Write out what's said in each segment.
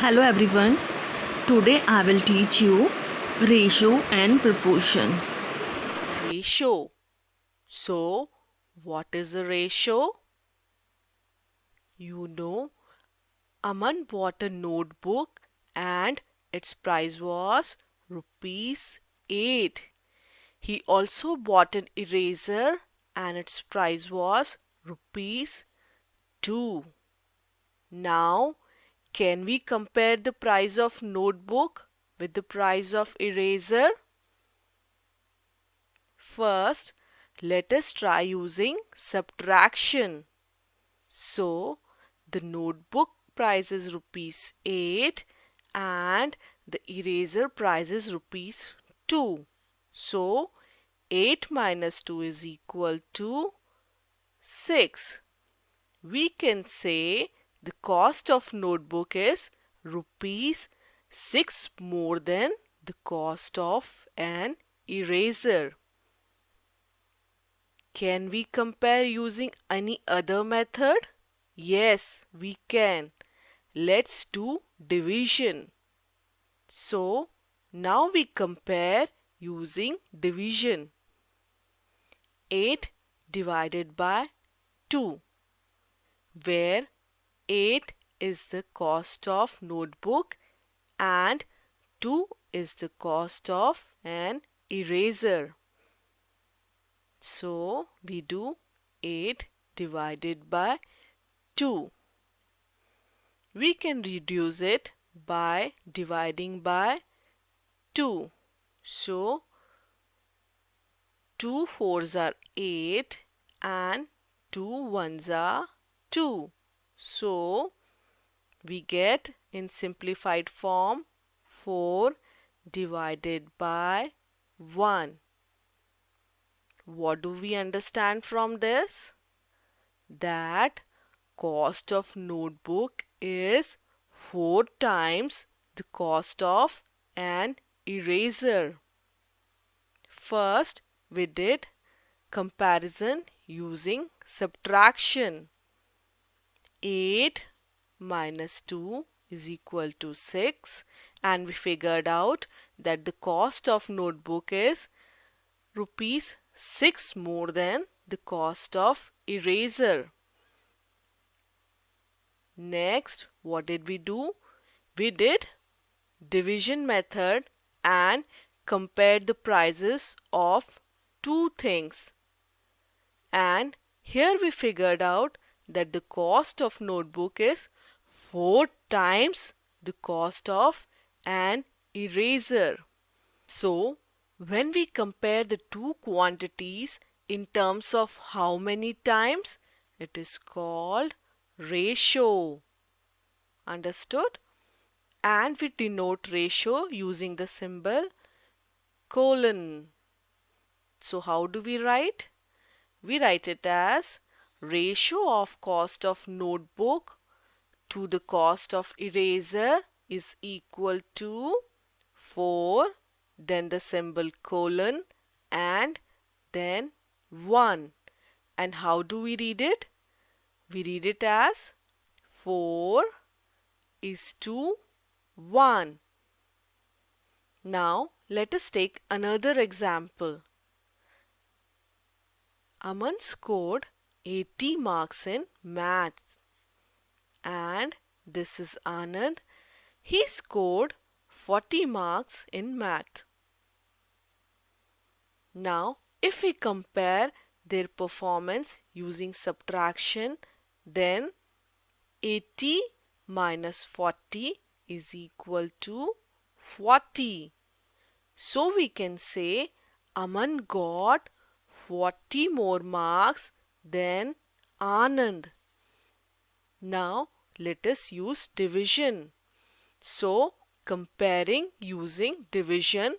Hello everyone. Today I will teach you ratio and proportion. Ratio. So, what is a ratio? You know, Aman bought a notebook and its price was rupees 8. He also bought an eraser and its price was rupees 2. Now, can we compare the price of notebook with the price of eraser? First, let us try using subtraction. So, the notebook price is rupees 8 and the eraser price is rupees 2. So, 8 minus 2 is equal to 6. We can say the cost of notebook is rupees 6 more than the cost of an eraser. Can we compare using any other method? Yes, we can. Let's do division. So, now we compare using division. 8 divided by 2, where 8 is the cost of notebook and 2 is the cost of an eraser. So, we do 8 divided by 2. We can reduce it by dividing by 2. So, 2 fours are 8 and 2 ones are 2. So, we get in simplified form 4 divided by 1. What do we understand from this? That cost of notebook is 4 times the cost of an eraser. First, we did comparison using subtraction. 8 minus 2 is equal to 6, and we figured out that the cost of notebook is rupees 6 more than the cost of eraser. Next, what did we do? We did division method and compared the prices of two things. And here we figured out that the cost of notebook is 4 times the cost of an eraser. So, when we compare the two quantities in terms of how many times, it is called ratio. Understood? And we denote ratio using the symbol colon. So how do we write? We write it as ratio of cost of notebook to the cost of eraser is equal to 4, then the symbol colon, and then 1. And how do we read it? We read it as 4 is to 1. Now, let us take another example. Aman scored 80 marks in maths. And this is Anand. He scored 40 marks in math. Now, if we compare their performance using subtraction, then 80 minus 40 is equal to 40. So we can say Aman got 40 more marks than Anand. Now let us use division. So comparing using division,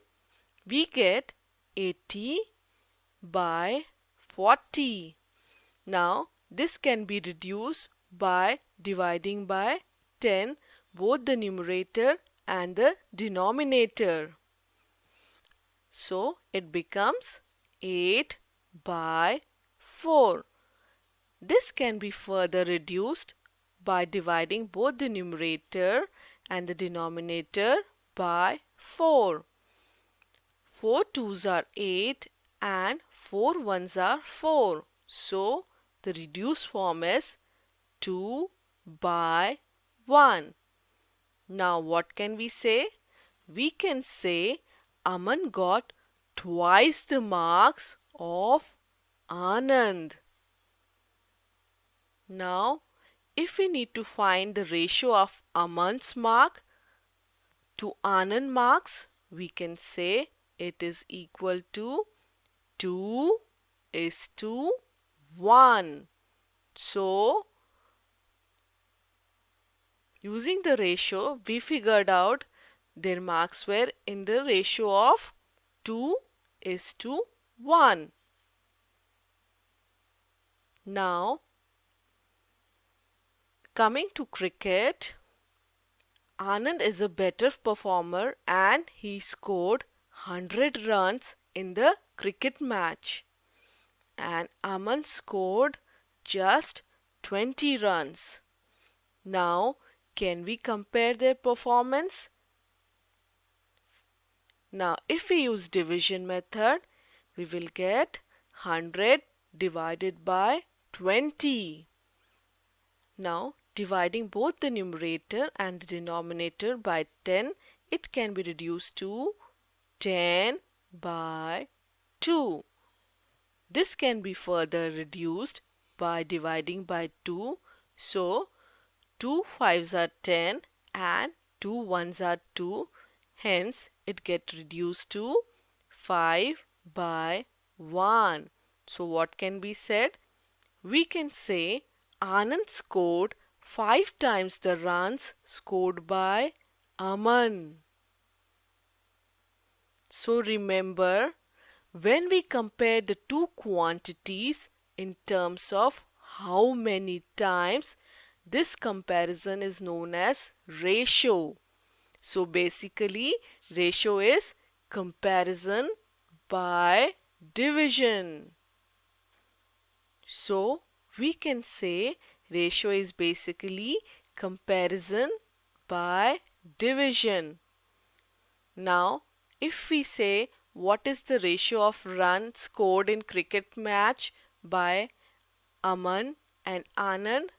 we get 80 by 40. Now this can be reduced by dividing by 10 both the numerator and the denominator. So it becomes 8 by 4. This can be further reduced by dividing both the numerator and the denominator by 4. 4 2s are 8 and 4 1s are 4. So the reduced form is 2 by 1. Now what can we say? We can say Aman got twice the marks of Anand. Now if we need to find the ratio of Aman's mark to Anand marks, we can say it is equal to 2:1. So, using the ratio, we figured out their marks were in the ratio of 2:1. Now, coming to cricket, Anand is a better performer and he scored 100 runs in the cricket match. And Aman scored just 20 runs. Now, can we compare their performance? Now, if we use division method, we will get 100 divided by 20. Now, dividing both the numerator and the denominator by 10, it can be reduced to 10 by 2. This can be further reduced by dividing by 2. So, 2 5s are 10 and 2 1s are 2. Hence, it gets reduced to 5 by 1. So, what can be said? We can say Anand scored 5 times the runs scored by Aman. So, remember, when we compare the two quantities in terms of how many times, this comparison is known as ratio. So basically, ratio is comparison by division. So we can say ratio is basically comparison by division. Now, if we say what is the ratio of runs scored in cricket match by Aman and Anand?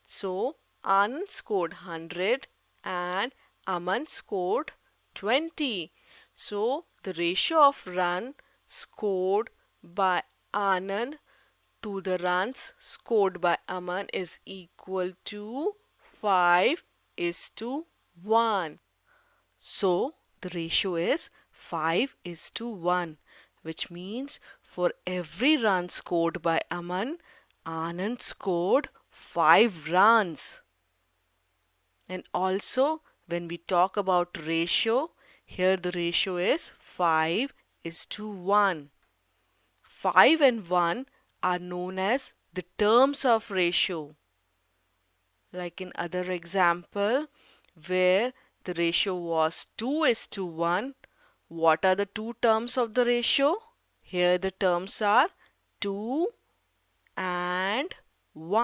So, Anand scored 100 and Aman scored 20. So, the ratio of run scored by Anand to the runs scored by Aman is equal to 5:1. So, the ratio is 5:1, which means for every run scored by Aman, Anand scored 5 runs. And also, when we talk about ratio, here the ratio is 5:1. 5 and 1 are known as the terms of ratio. Like in other example, where the ratio was 2:1, what are the two terms of the ratio? Here the terms are 2 and 1.